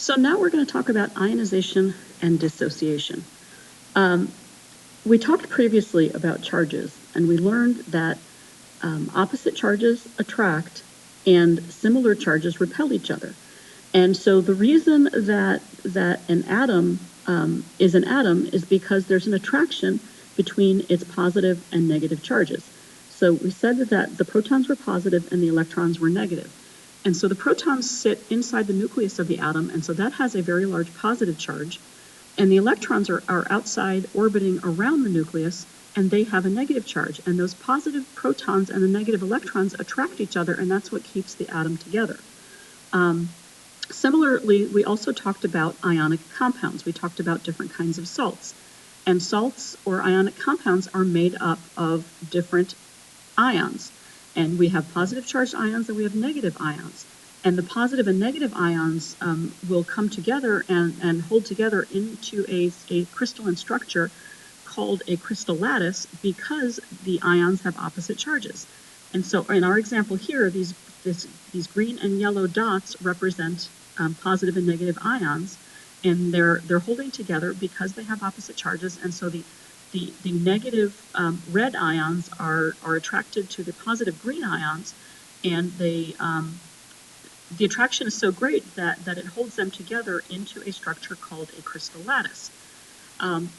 So now we're going to talk about ionization and dissociation. We talked previously about charges, and we learned that opposite charges attract and similar charges repel each other. And so the reason that an atom is an atom is because there's an attraction between its positive and negative charges. So we said that the protons were positive and the electrons were negative. And so the protons sit inside the nucleus of the atom, and so that has a very large positive charge. And the electrons are outside orbiting around the nucleus, and they have a negative charge. And those positive protons and the negative electrons attract each other, and that's what keeps the atom together. Similarly, we also talked about ionic compounds. We talked about different kinds of salts. And salts or ionic compounds are made up of different ions. And we have positive charged ions and we have negative ions. And the positive and negative ions will come together and hold together into a crystalline structure called a crystal lattice because the ions have opposite charges. And so in our example here, these green and yellow dots represent positive and negative ions, and they're holding together because they have opposite charges. And so the negative red ions are attracted to the positive green ions, and the attraction is so great that it holds them together into a structure called a crystal lattice.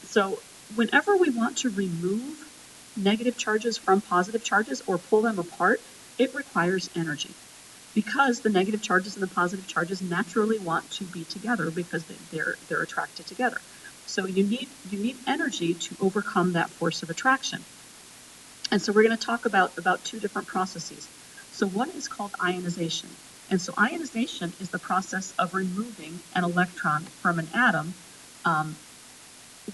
So whenever we want to remove negative charges from positive charges or pull them apart, it requires energy, because the negative charges and the positive charges naturally want to be together because they're attracted together. So you need energy to overcome that force of attraction. And so we're going to talk about two different processes. So one is called ionization. And so ionization is the process of removing an electron from an atom,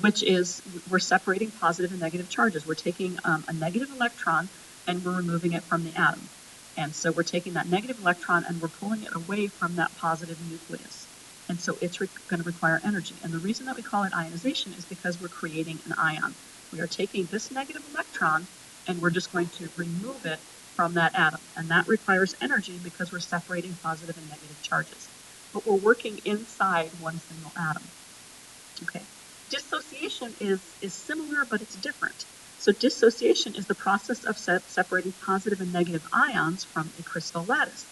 which is we're separating positive and negative charges. We're taking a negative electron and we're removing it from the atom. And so we're taking that negative electron and we're pulling it away from that positive nucleus. And so it's going to require energy. And the reason that we call it ionization is because we're creating an ion. We are taking this negative electron and we're just going to remove it from that atom. And that requires energy because we're separating positive and negative charges. But we're working inside one single atom. Okay. Dissociation is similar, but it's different. So dissociation is the process of separating positive and negative ions from a crystal lattice.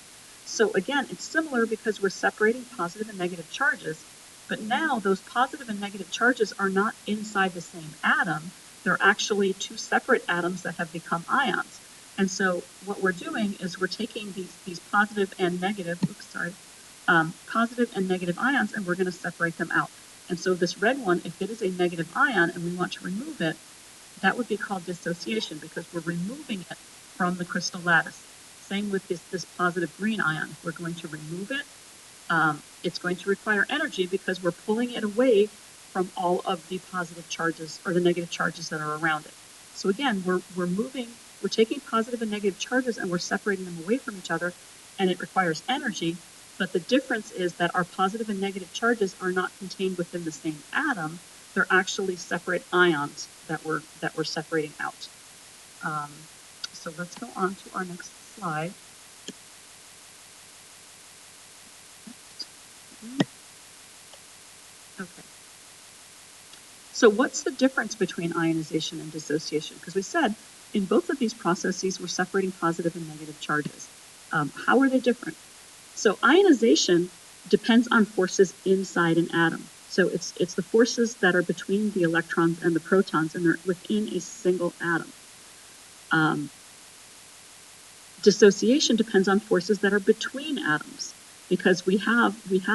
So again, it's similar because we're separating positive and negative charges, but now those positive and negative charges are not inside the same atom. They're actually two separate atoms that have become ions. And so what we're doing is we're taking these positive and negative, positive and negative ions, and we're going to separate them out. And so this red one, if it is a negative ion and we want to remove it, that would be called dissociation because we're removing it from the crystal lattice. Same with this positive green ion. We're going to remove it. It's going to require energy because we're pulling it away from all of the positive charges or the negative charges that are around it. So again, we're taking positive and negative charges and we're separating them away from each other, and it requires energy. But the difference is that our positive and negative charges are not contained within the same atom. They're actually separate ions that we're separating out. So let's go on to our next slide. Okay. So what's the difference between ionization and dissociation? Because we said in both of these processes we're separating positive and negative charges. How are they different? So ionization depends on forces inside an atom. So it's the forces that are between the electrons and the protons, and they're within a single atom. Dissociation depends on forces that are between atoms, because we have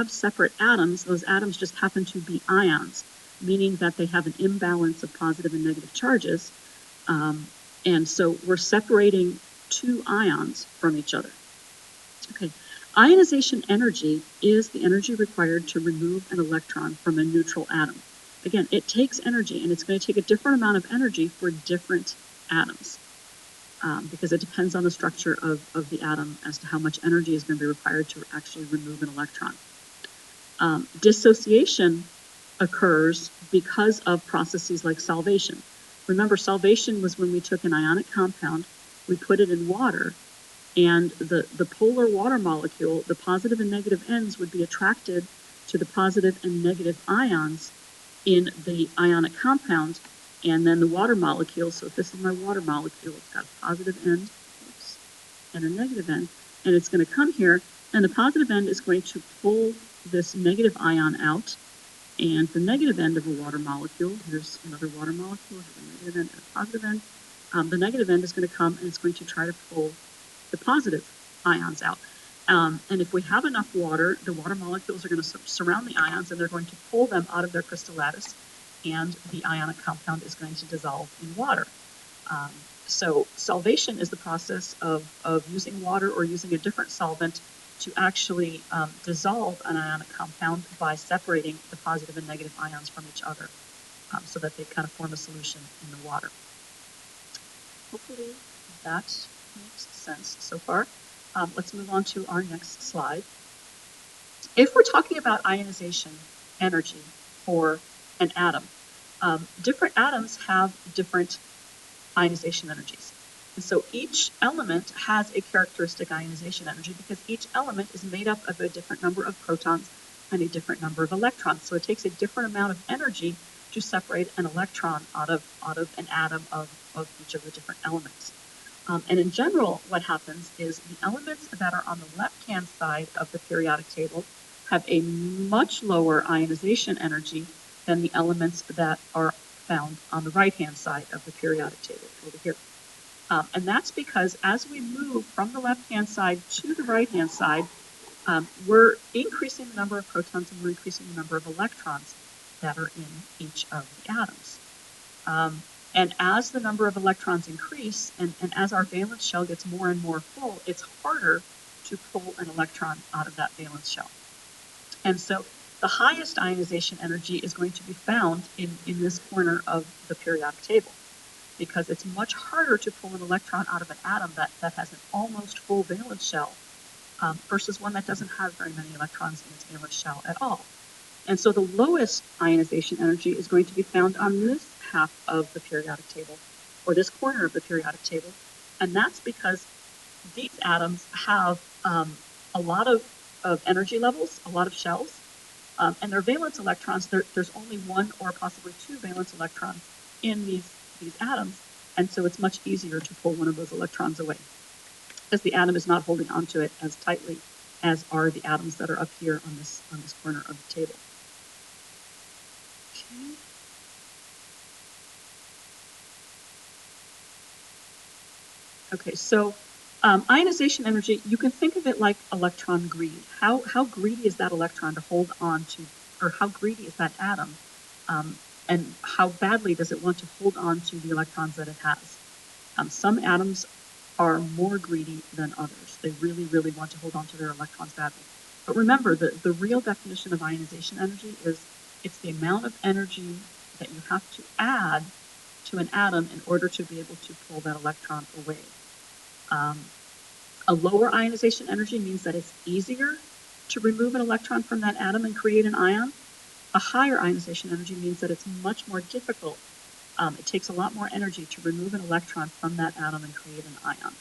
separate atoms. Those atoms just happen to be ions, meaning that they have an imbalance of positive and negative charges. And so we're separating two ions from each other. Okay. Ionization energy is the energy required to remove an electron from a neutral atom. Again, it takes energy, and it's going to take a different amount of energy for different atoms because it depends on the structure of the atom as to how much energy is going to be required to actually remove an electron. Dissociation occurs because of processes like solvation. Remember, solvation was when we took an ionic compound, we put it in water, and the polar water molecule, the positive and negative ends would be attracted to the positive and negative ions in the ionic compound, and then the water molecule. So if this is my water molecule, it's got a positive end and a negative end, and it's going to come here, and the positive end is going to pull this negative ion out, and the negative end of a water molecule, here's another water molecule, has a negative end and a positive end. The negative end is going to come and it's going to try to pull the positive ions out. And if we have enough water, the water molecules are going to surround the ions and they're going to pull them out of their crystal lattice, and the ionic compound is going to dissolve in water. So solvation is the process of using water or using a different solvent to actually dissolve an ionic compound by separating the positive and negative ions from each other, so that they kind of form a solution in the water. Hopefully that makes sense so far. Let's move on to our next slide. If we're talking about ionization energy for an atom, different atoms have different ionization energies. And so each element has a characteristic ionization energy because each element is made up of a different number of protons and a different number of electrons. So it takes a different amount of energy to separate an electron out of an atom of each of the different elements. And in general, what happens is the elements that are on the left-hand side of the periodic table have a much lower ionization energy than the elements that are found on the right-hand side of the periodic table over here. And that's because as we move from the left-hand side to the right-hand side, we're increasing the number of protons and we're increasing the number of electrons that are in each of the atoms. And as the number of electrons increase, and as our valence shell gets more and more full, it's harder to pull an electron out of that valence shell. And so the highest ionization energy is going to be found in this corner of the periodic table, because it's much harder to pull an electron out of an atom that has an almost full valence shell versus one that doesn't have very many electrons in its valence shell at all. And so the lowest ionization energy is going to be found on this half of the periodic table, or this corner of the periodic table, and that's because these atoms have a lot of energy levels, a lot of shells, and their valence electrons, there's only one or possibly two valence electrons in these atoms, and so it's much easier to pull one of those electrons away, because the atom is not holding onto it as tightly as are the atoms that are up here on this corner of the table. Okay, so ionization energy, you can think of it like electron greed. How greedy is that electron to hold on to, or how greedy is that atom, and how badly does it want to hold on to the electrons that it has? Some atoms are more greedy than others. They really, really want to hold on to their electrons badly. But remember, the real definition of ionization energy is it's the amount of energy that you have to add to an atom in order to be able to pull that electron away. A lower ionization energy means that it's easier to remove an electron from that atom and create an ion. A higher ionization energy means that it's much more difficult. It takes a lot more energy to remove an electron from that atom and create an ion.